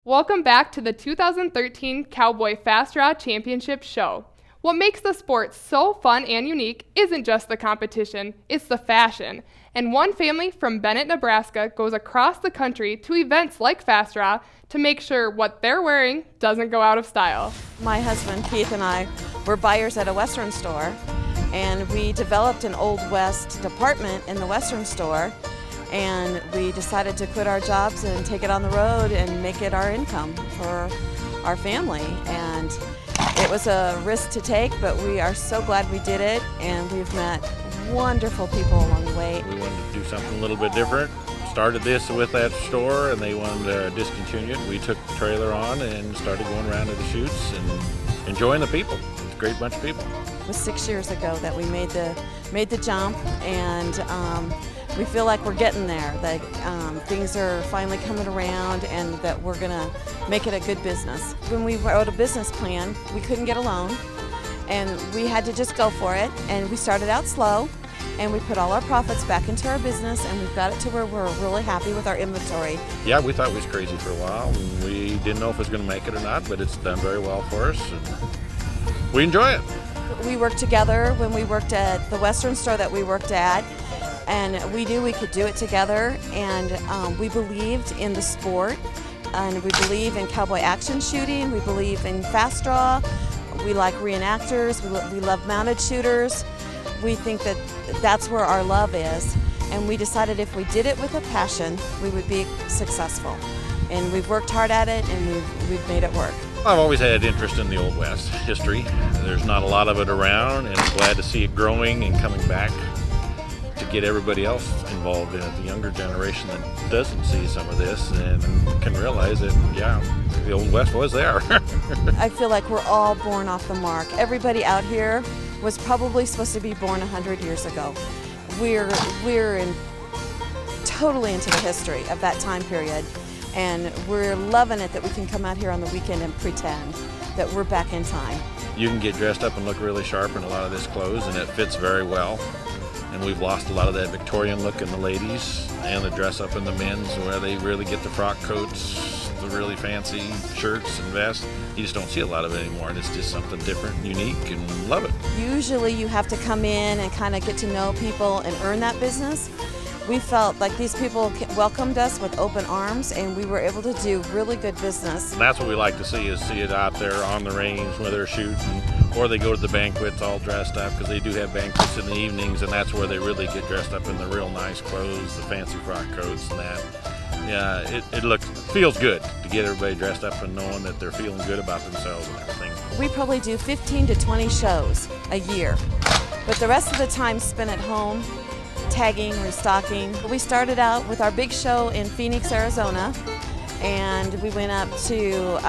Welcome back to the 2013 Cowboy Fast Draw Championships show. What makes the sport so fun and unique isn't just the competition, it's the fashion. And one family from Bennett, Nebraska goes across the country to events like Fast Draw to make sure what they're wearing doesn't go out of style. My husband Keith and I were buyers at a Western store, and we developed an Old West department in the Western store, and we decided to quit our jobs and take it on the road and make it our income for our family. And it was a risk to take, but we are so glad we did it, and we've met wonderful people along the way. We wanted to do something a little bit different. Started this with that store, and they wanted to discontinue it. We took the trailer on and started going around to the shoots and enjoying the people. It's a great bunch of people. It was 6 years ago that we made the jump, and we feel like we're getting there, that things are finally coming around and that we're going to make it a good business. When we wrote a business plan, we couldn't get a loan, and we had to just go for it. And we started out slow, and we put all our profits back into our business, and we've got it to where we're really happy with our inventory. Yeah, we thought it was crazy for a while, and we didn't know if it was going to make it or not, but it's done very well for us, and we enjoy it. We worked together when we worked at the Western store that we worked at, and we knew we could do it together, and we believed in the sport, and we believe in cowboy action shooting, we believe in fast draw, we like reenactors, we love mounted shooters. We think that that's where our love is, and we decided if we did it with a passion, we would be successful. And we've worked hard at it, and we've made it work. I've always had interest in the Old West history. There's not a lot of it around, and I'm glad to see it growing and coming back to get everybody else involved in it, the younger generation that doesn't see some of this and can realize that, yeah, the Old West was there. I feel like we're all born off the mark. Everybody out here was probably supposed to be born 100 years ago. We're totally into the history of that time period, and we're loving it that we can come out here on the weekend and pretend that we're back in time. You can get dressed up and look really sharp in a lot of this clothes, and it fits very well. And we've lost a lot of that Victorian look in the ladies and the dress up in the men's, where they really get the frock coats, the really fancy shirts and vests. You just don't see a lot of it anymore, and it's just something different and unique, and love it. Usually you have to come in and kind of get to know people and earn that business. We felt like these people welcomed us with open arms, and we were able to do really good business. And that's what we like to see, is see it out there on the range where they're shooting, or they go to the banquets all dressed up, because they do have banquets in the evenings, and that's where they really get dressed up in the real nice clothes, the fancy frock coats and that. Yeah, it feels good to get everybody dressed up and knowing that they're feeling good about themselves and everything. We probably do 15 to 20 shows a year, but the rest of the time spent at home, tagging, restocking. We started out with our big show in Phoenix, Arizona, and we went up to,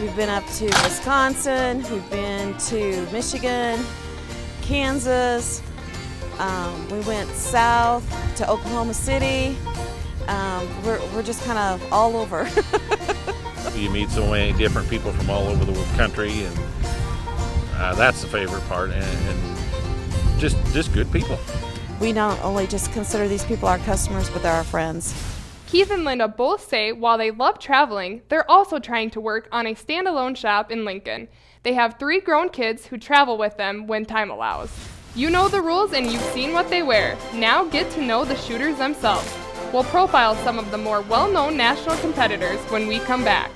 we've been up to Wisconsin, we've been to Michigan, Kansas, we went south to Oklahoma City. We're just kind of all over. You meet so many different people from all over the country, and that's the favorite part, and just good people. We not only just consider these people our customers, but they're our friends. Keith and Linda both say while they love traveling, they're also trying to work on a standalone shop in Lincoln. They have 3 grown kids who travel with them when time allows. You know the rules and you've seen what they wear. Now get to know the shooters themselves. We'll profile some of the more well-known national competitors when we come back.